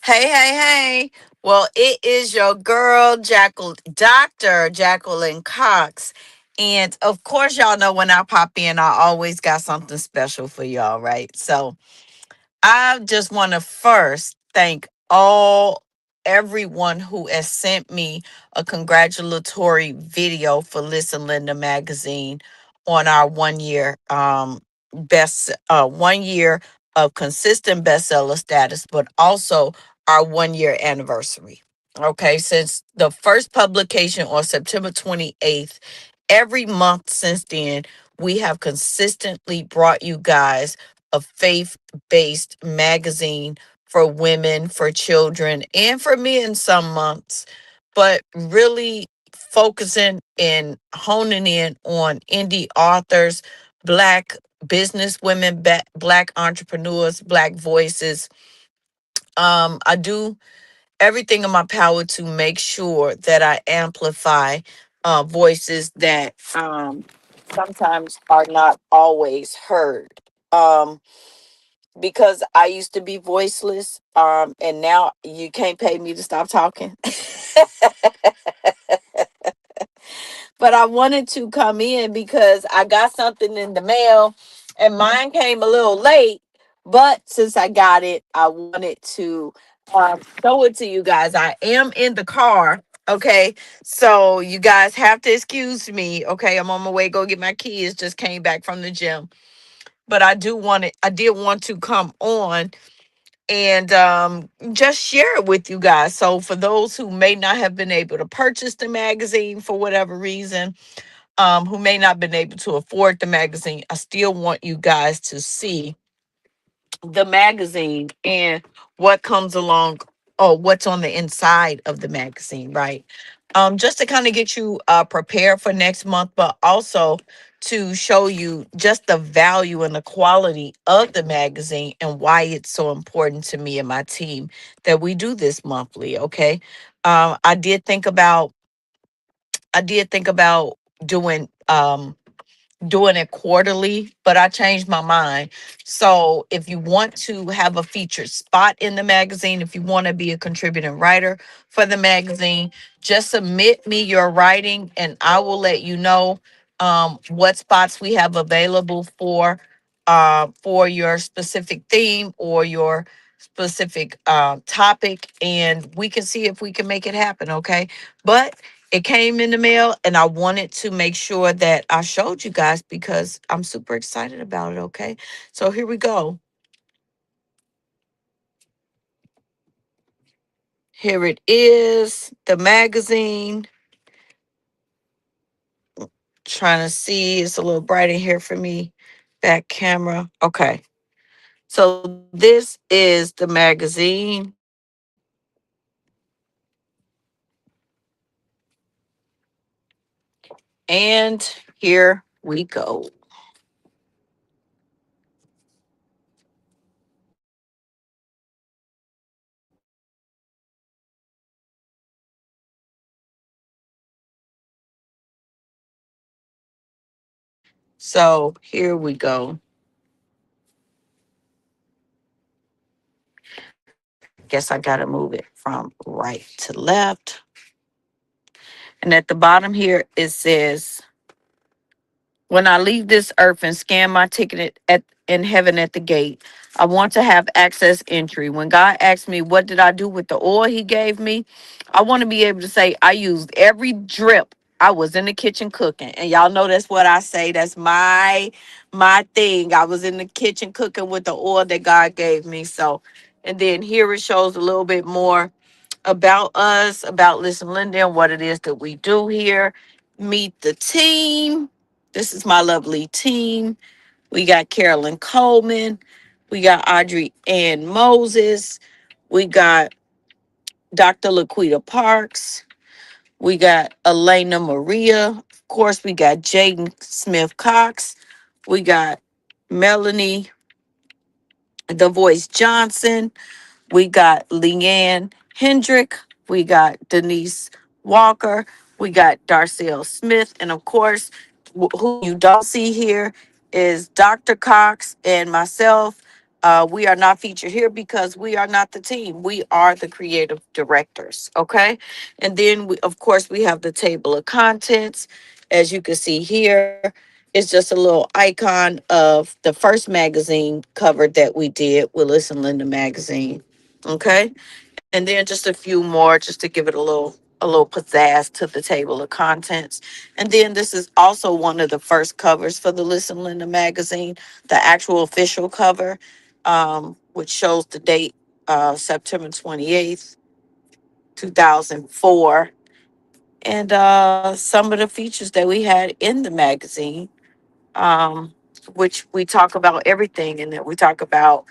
Hey, hey, hey. Well, it is your girl, Dr. Jacqueline Cox. And of course, y'all know when I pop in, I always got something special for y'all, right? So I just want to first thank everyone who has sent me a congratulatory video for Listen Linda magazine on our 1 year best 1 year of consistent bestseller status, but also our 1 year anniversary. Okay, since the first publication on September 28th, every month since then, we have consistently brought you guys a faith based magazine for women, for children, and for me in some months, but really focusing and honing in on indie authors, Black business women, Black entrepreneurs, Black voices. I do everything in my power to make sure that I amplify voices that sometimes are not always heard. Um, because I used to be voiceless, and now you can't pay me to stop talking. But I wanted to come in because I got something in the mail and mine came a little late. But since I got it, I wanted to show it to you guys. I am in the car. Okay. So you guys have to excuse me. Okay. I'm on my way. Go get my kids. Just came back from the gym. But I did want to come on and just share it with you guys. So for those who may not have been able to purchase the magazine for whatever reason, who may not been able to afford the magazine, I still want you guys to see the magazine and what comes along or what's on the inside of the magazine, right? Just to kind of get you prepared for next month, but also to show you just the value and the quality of the magazine and why it's so important to me and my team that we do this monthly. Okay. um i did think about I did think about doing it quarterly, but I changed my mind. So if you want to have a featured spot in the magazine, if you want to be a contributing writer for the magazine, just submit me your writing and I will let you know what spots we have available for your specific theme or your specific topic, and we can see if we can make it happen. Okay. But it came in the mail and I wanted to make sure that I showed you guys because I'm super excited about it. Okay. So here we go. Here it is, the magazine. Trying to see, it's a little bright in here for me. Back camera. Okay. So this is the magazine. And here we go. So here we go. Guess I got to move it from right to left. And at the bottom here, it says, when I leave this earth and scan my ticket in heaven at the gate, I want to have access entry. When God asks me, what did I do with the oil he gave me? I want to be able to say, I used every drip. I was in the kitchen cooking. And y'all know that's what I say. That's my thing. I was in the kitchen cooking with the oil that God gave me. So, and then here it shows a little bit more about us, about Listen Linda, and what it is that we do here. Meet the team. This is my lovely team. We got Carolyn Coleman. We got Audrey Ann Moses. We got Dr. Laquita Parks. We got Elena Maria. Of course, we got Jaden Smith Cox. We got Melanie The Voice Johnson. We got Leanne Hendrick. We got Denise Walker. We got Darcel Smith. And of course, who you don't see here is Dr. Cox and myself. We are not featured here because we are not the team. We are the creative directors. Okay. And then, of course, we have the table of contents. As you can see here, it's just a little icon of the first magazine cover that we did, Willis and Linda magazine. Okay. And then just a few more just to give it a little pizzazz to the table of contents. And then this is also one of the first covers for the Listen Linda magazine, the actual official cover, which shows the date, September 28th, 2004. And some of the features that we had in the magazine, um, which we talk about everything in it. We talk about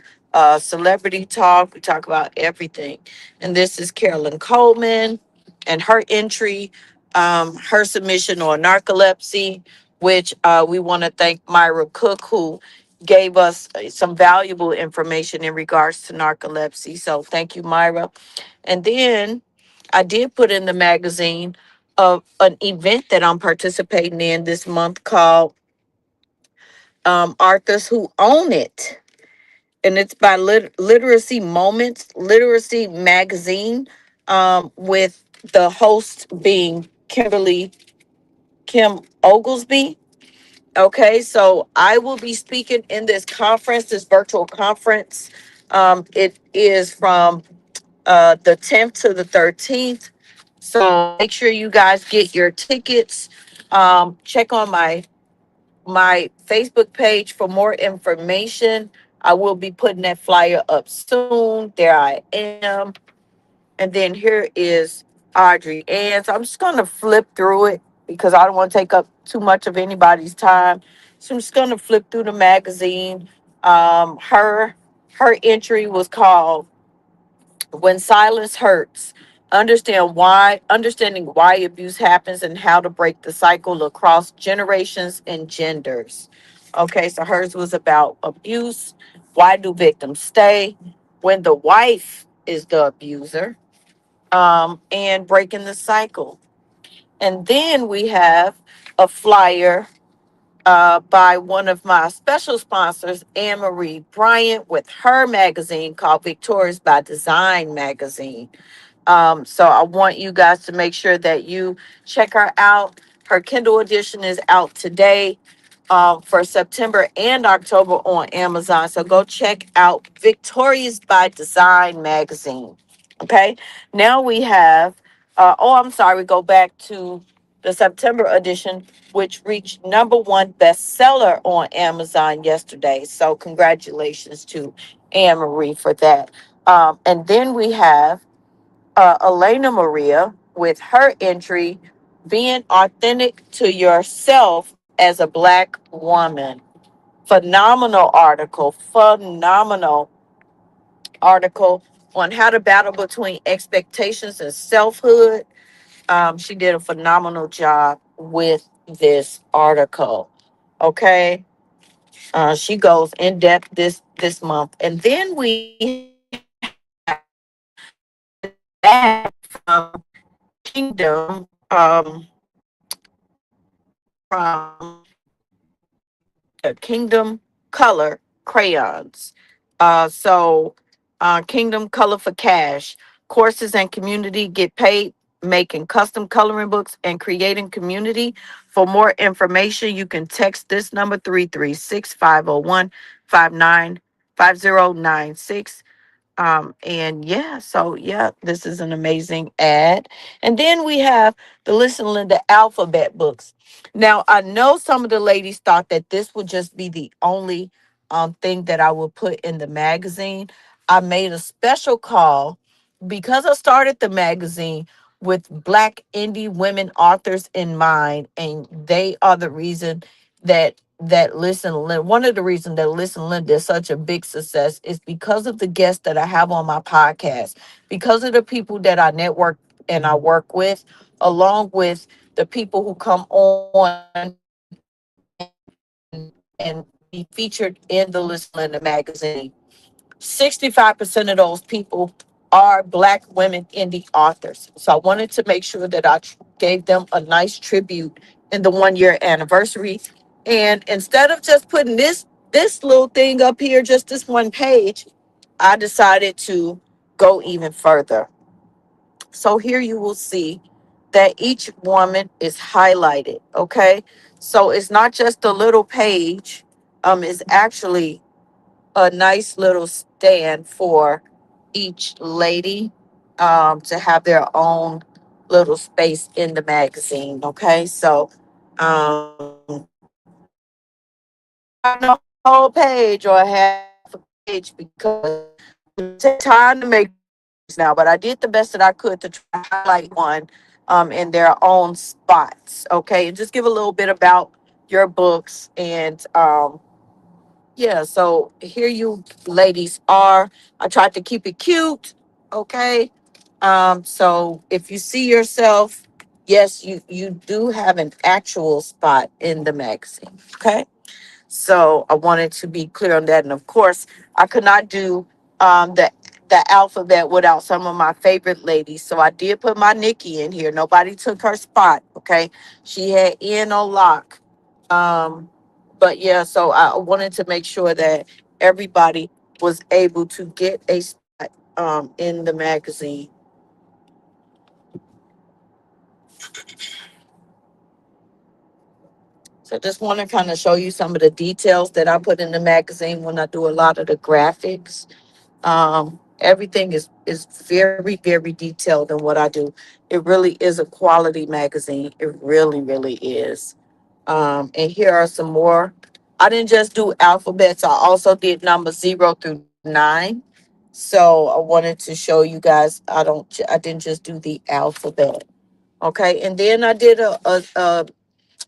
celebrity talk. We talk about everything. And this is Carolyn Coleman and her entry, her submission on narcolepsy, which we want to thank Myra Cook, who gave us some valuable information in regards to narcolepsy. So thank you, Myra. And then I did put in the magazine of an event that I'm participating in this month called authors who own it. And it's by Literacy Moments, Literacy Magazine, with the host being Kim Oglesby. Okay, so I will be speaking in this conference, this virtual conference. It is from the 10th to the 13th. So make sure you guys get your tickets. Check on my Facebook page for more information. I will be putting that flyer up soon. There I am. And then here is Audrey Ann. So I'm just going to flip through it because I don't want to take up too much of anybody's time. So I'm just going to flip through the magazine. Her entry was called When Silence Hurts. Understanding why abuse happens and how to break the cycle across generations and genders. Okay, so hers was about abuse. Why do victims stay when the wife is the abuser? And breaking the cycle. And then we have a flyer by one of my special sponsors, Anne Marie Bryant, with her magazine called Victorious by Design magazine. So I want you guys to make sure that you check her out. Her Kindle edition is out today, for September and October on Amazon. So go check out Victorious by Design magazine. Okay. Now we have, I'm sorry, we go back to the September edition, which reached number one bestseller on Amazon yesterday. So congratulations to Anne Marie for that. And then we have Elena Maria with her entry, Being Authentic to Yourself as a Black Woman. Phenomenal article on how to battle between expectations and selfhood. She did a phenomenal job with this article. Okay. She goes in depth this month. And then we have that from Kingdom, from Kingdom Color crayons. Kingdom Color for Cash courses and community get paid making custom coloring books and creating community. For more information, you can text this number 336-501-595096. And yeah, so yeah, this is an amazing ad. And then we have the Listen Linda alphabet books. Now, I know some of the ladies thought that this would just be the only thing that I would put in the magazine. I made a special call because I started the magazine with Black indie women authors in mind, and they are the reason that Listen Linda, one of the reasons that Listen Linda is such a big success is because of the guests that I have on my podcast, because of the people that I network and I work with, along with the people who come on and be featured in the Listen Linda magazine. 65% of those people are Black women indie authors. So I wanted to make sure that I gave them a nice tribute in the 1 year anniversary. And instead of just putting this this little thing up here, just this one page, I decided to go even further. So here you will see that each woman is highlighted. Okay. So it's not just a little page. It's actually a nice little stand for each lady to have their own little space in the magazine. Okay. So on the whole page or half a page because it takes time to make now, but I did the best that I could to try to highlight one in their own spots. Okay, and just give a little bit about your books and yeah. So here you ladies are. I tried to keep it cute. Okay, so if you see yourself, yes, you do have an actual spot in the magazine. Okay. So I wanted to be clear on that. And of course, I could not do the alphabet without some of my favorite ladies. So I did put my Nikki in here. Nobody took her spot. Okay. She had N on lock. Um, but yeah, so I wanted to make sure that everybody was able to get a spot in the magazine. So just want to kind of show you some of the details that I put in the magazine when I do a lot of the graphics. Everything is very detailed in what I do. It really is a quality magazine. It really is. And here are some more. I didn't just do alphabets. I also did numbers 0 through 9. So I wanted to show you guys. I didn't just do the alphabet. Okay, and then I did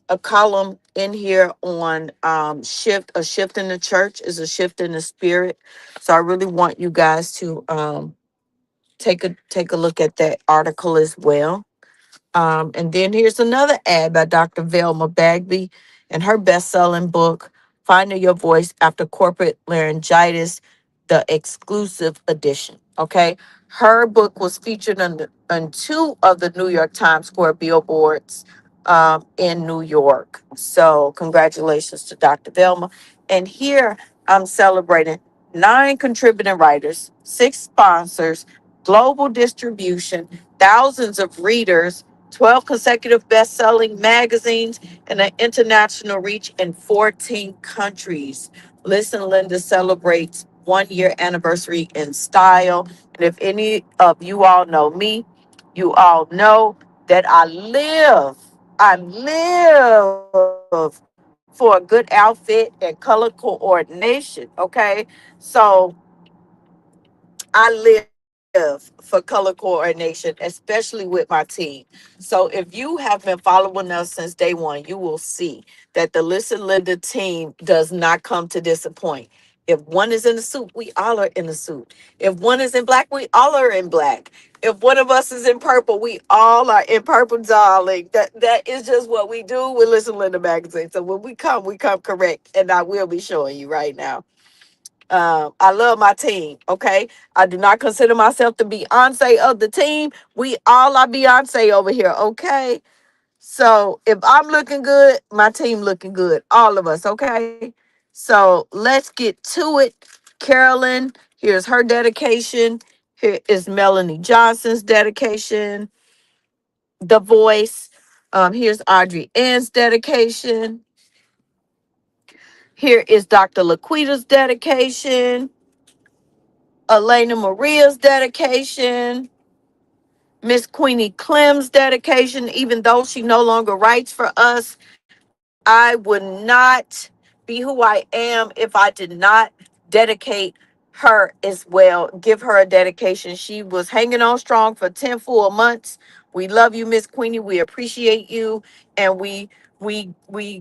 a column in here on shift. A shift in the church is a shift in the spirit. So I really want you guys to take a look at that article as well. And then here's another ad by Dr. Velma Bagby and her best-selling book, Finding Your Voice After Corporate Laryngitis, the exclusive edition. Okay. Her book was featured on two of the New York Times Square billboards in New York. So congratulations to Dr. Velma. And here I'm celebrating 9 contributing writers, 6 sponsors, global distribution, thousands of readers, 12 consecutive best-selling magazines, and an international reach in 14 countries. Listen, Linda celebrates 1 year anniversary in style. And if any of you all know me, you all know that I live for a good outfit and color coordination. Okay. So I live for color coordination, especially with my team. So if you have been following us since day one, you will see that the Listen Linda team does not come to disappoint. If one is in a suit, we all are in a suit. If one is in black, we all are in black. If one of us is in purple, we all are in purple, darling. That is just what we do with Listen Linda magazine. So when we come correct, and I will be showing you right now. I love my team. Okay. I do not consider myself the Beyonce of the team. We all are Beyonce over here. Okay. So if I'm looking good, my team looking good. All of us. Okay. So let's get to it. Carolyn, here's her dedication. Here is Melanie Johnson's dedication. The Voice. Here's Audrey Ann's dedication. Here is Dr. Laquita's dedication. Elena Maria's dedication, Miss Queenie Clem's dedication, even though she no longer writes for us, I would not be who I am if I did not dedicate her as well, give her a dedication. She was hanging on strong for 10 full months. We love you, Miss Queenie. We appreciate you. And we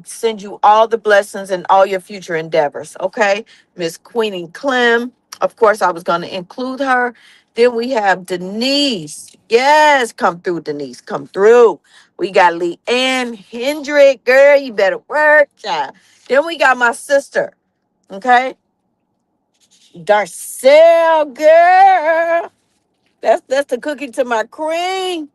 send you all the blessings and all your future endeavors. Okay. Miss Queenie Clem. Of course, I was going to include her. Then we have Denise. Yes, come through, Denise. Come through. We got Lee Ann Hendrick. Girl, you better work, child. Then we got my sister. Okay. Darcel, girl. That's the cookie to my cream.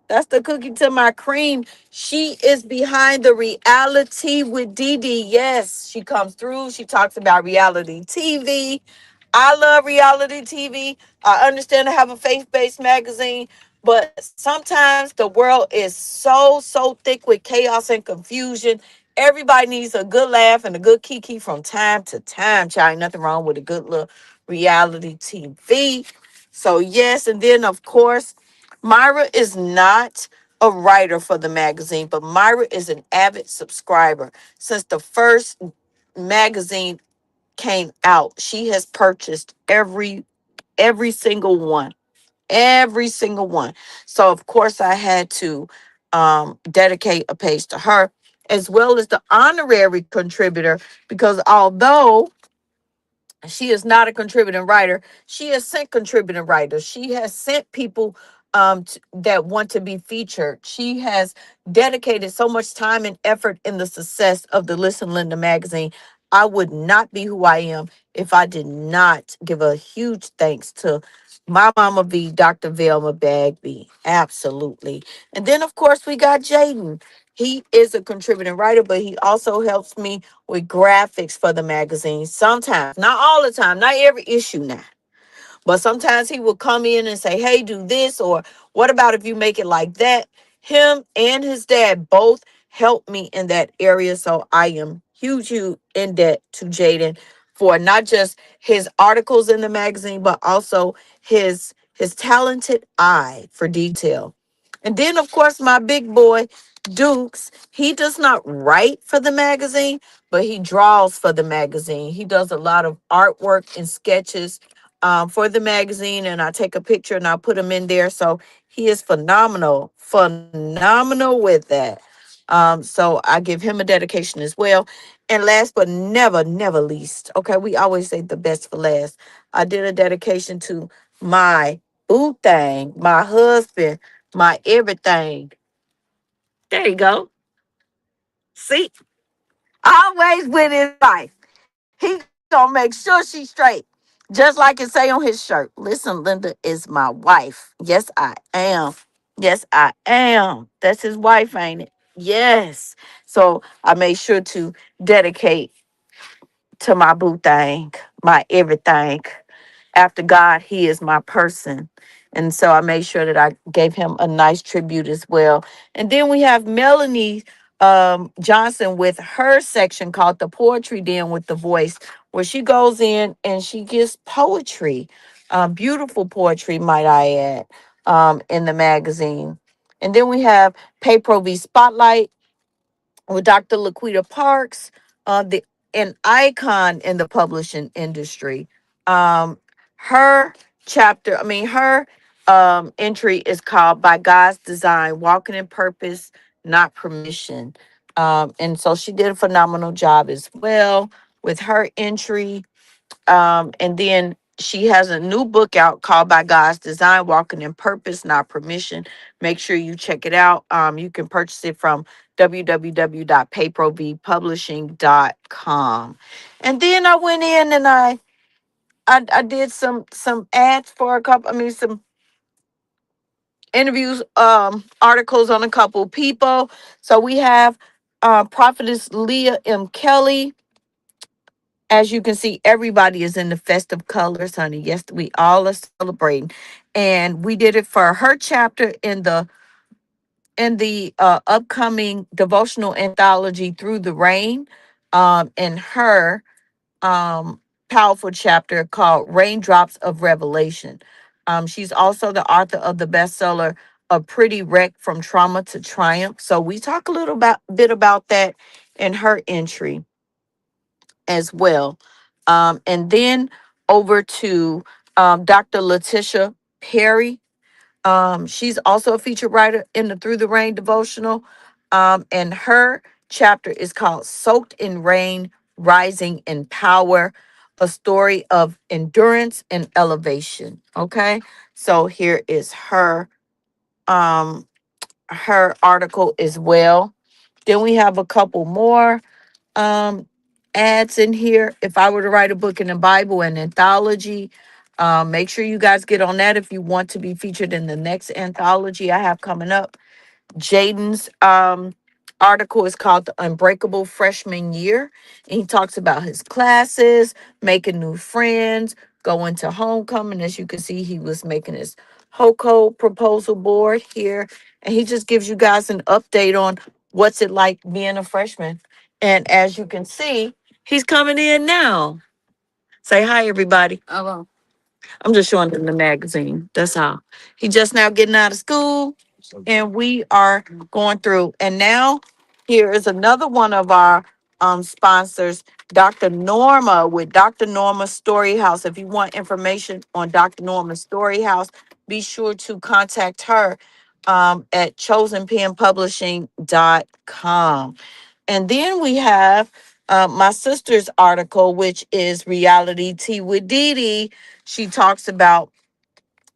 That's the cookie to my cream. She is behind the reality with Dee Dee. Yes, she comes through. She talks about reality TV. I love reality TV. I understand I have a faith-based magazine, but sometimes the world is so thick with chaos and confusion. Everybody needs a good laugh and a good kiki from time to time. Child, ain't nothing wrong with a good little reality TV. So yes, and then of course, Myra is not a writer for the magazine, but Myra is an avid subscriber. Since the first magazine came out, she has purchased every single one. Every single one. So of course I had to dedicate a page to her, as well as the honorary contributor, because although she is not a contributing writer, she has sent contributing writers. She has sent people that want to be featured. She has dedicated so much time and effort in the success of the Listen Linda magazine. I would not be who I am if I did not give a huge thanks to my mama V, Dr. Velma Bagby. Absolutely. And then, of course, we got Jaden. He is a contributing writer, but he also helps me with graphics for the magazine. Sometimes, not all the time, not every issue now. But sometimes he will come in and say, hey, do this, or what about if you make it like that? Him and his dad both helped me in that area. So I am huge in debt to Jaden for not just his articles in the magazine, but also his talented eye for detail. And then, of course, my big boy, Dukes, he does not write for the magazine, but he draws for the magazine. He does a lot of artwork and sketches for the magazine, and I take a picture and I put him in there. So he is phenomenal with that. So I give him a dedication as well. And last but never least, okay, we always say the best for last. I did a dedication to my boo thing, my husband, my everything. There you go. See, always with his wife. He gonna make sure she's straight. Just like it say on his shirt. Listen, Linda is my wife. Yes, I am. Yes, I am. That's his wife, ain't it? Yes. So I made sure to dedicate to my boo thing, my everything. After God, he is my person. And so I made sure that I gave him a nice tribute as well. And then we have Melanie Johnson with her section called The Poetry Den with the Voice, where she goes in and she gives poetry, beautiful poetry, might I add, in the magazine. And then we have Pay Pro V Spotlight with Dr. Laquita Parks, the an icon in the publishing industry. Um, her her entry is called "By God's Design: Walking in Purpose, Not Permission." And so she did a phenomenal job as well with her entry. And then she has a new book out called By God's Design, Walking in Purpose, Not Permission. Make sure you check it out. You can purchase it from www.payprovpublishing.com. And then I went in and I did some ads for a couple, some interviews, articles on a couple people. So we have Prophetess Leah M. Kelly. As you can see, everybody is in the festive colors, honey. Yes, we all are celebrating. And we did it for her chapter in the upcoming devotional anthology Through the Rain. And her powerful chapter called Raindrops of Revelation. She's also the author of the bestseller A Pretty Wreck from Trauma to Triumph. So we talk a little bit about that in her entry as well. And then over to Dr. Letitia Perry. She's also a featured writer in the Through the Rain devotional. And her chapter is called Soaked in Rain, Rising in Power, a story of endurance and elevation. Okay. So here is um her article as well. Then we have a couple more um ads in here. If I were to write a book in the Bible, an anthology, Make sure you guys get on that if you want to be featured in the next anthology I have coming up. Jaden's article is called The Unbreakable Freshman Year. And he talks about his classes, making new friends, going to homecoming. As you can see, he was making his HOCO proposal board here. And he just gives you guys an update on what's it like being a freshman. And as you can see, he's coming in now. Say hi, everybody. Hello. I'm just showing them the magazine. That's all. He just now getting out of school, and we are going through. And now here is another one of our sponsors, Dr. Norma with Dr. Norma Story House. If you want information on Dr. Norma's Story House, be sure to contact her at chosenpenpublishing.com. And then we have my sister's article, which is Reality Tea with Dee Dee. She talks about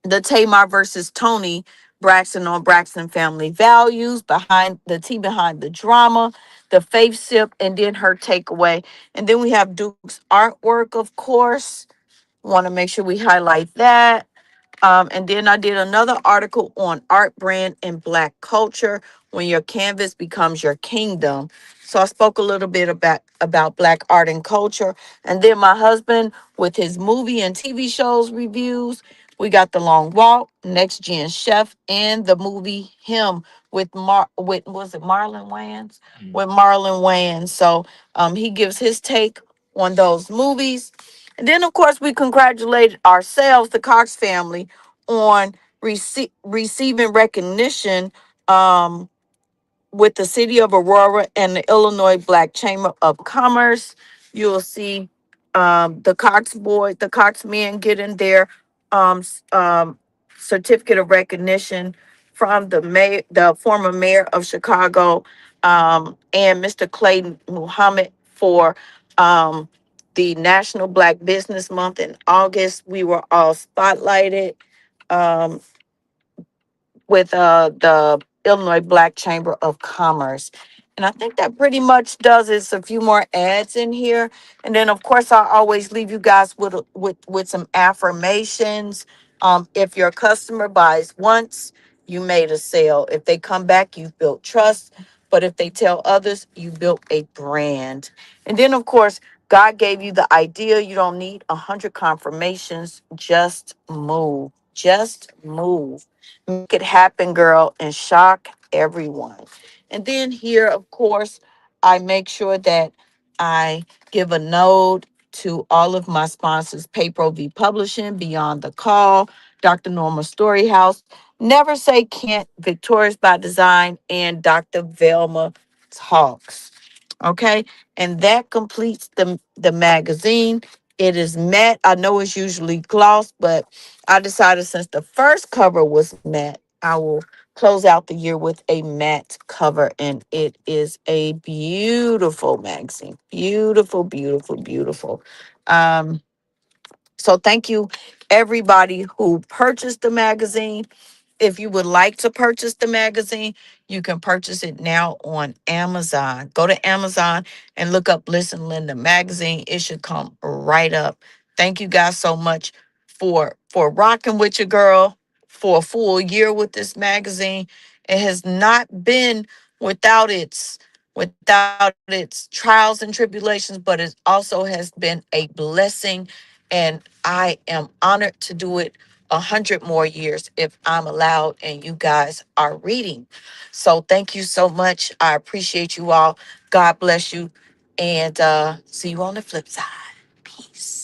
the Tamar versus Tony Braxton on Braxton family values, behind the tea, behind the drama, the faith sip, and then her takeaway. And then we have Duke's artwork, of course. Want to make sure we highlight that. And then I did another article on art brand and black culture when your canvas becomes your kingdom. So I spoke a little bit about black art and culture. And then my husband with his movie and TV shows reviews. We got The Long Walk, Next Gen Chef, and the movie Him with was it Marlon Wayans? With Marlon Wayans. So he gives his take on those movies. And then, of course, we congratulated ourselves, the Cox family, on receiving recognition with the city of Aurora and the Illinois Black Chamber of Commerce. You'll see the Cox men getting their certificate of recognition from the former mayor of Chicago, and Mr. Clayton Muhammad for the National Black Business Month in August. We were all spotlighted. Um, with the Illinois Black Chamber of Commerce. And I think that pretty much does it. It's a few more ads in here. And then of course I always leave you guys with some affirmations. If your customer buys once, you made a sale. If they come back, you've built trust. But if they tell others, you built a brand. And then of course, God gave you the idea. You don't need 100 confirmations. Just move. Just move. Make it happen, girl, and shock everyone. And then here, of course, I make sure that I give a note to all of my sponsors: PayPro V Publishing, Beyond the Call, Dr. Norma Storyhouse, Never Say Can't, Victorious by Design, and Dr. Velma Talks. Okay, and that completes the magazine. It is matte. I know it's usually gloss, but I decided since the first cover was matte, I will close out the year with a matte cover, and it is a beautiful magazine. Beautiful, beautiful, beautiful. Um, so thank you everybody who purchased the magazine. If you would like to purchase the magazine, you can purchase it now on Amazon. Go to Amazon and look up Listen Linda magazine. It should come right up. Thank you guys so much for rocking with your girl for a full year with this magazine. It has not been without its trials and tribulations, but it also has been a blessing, and I am honored to do it 100 more years if I'm allowed and you guys are reading. So thank you so much. I appreciate you all. God bless you. And see you on the flip side. Peace.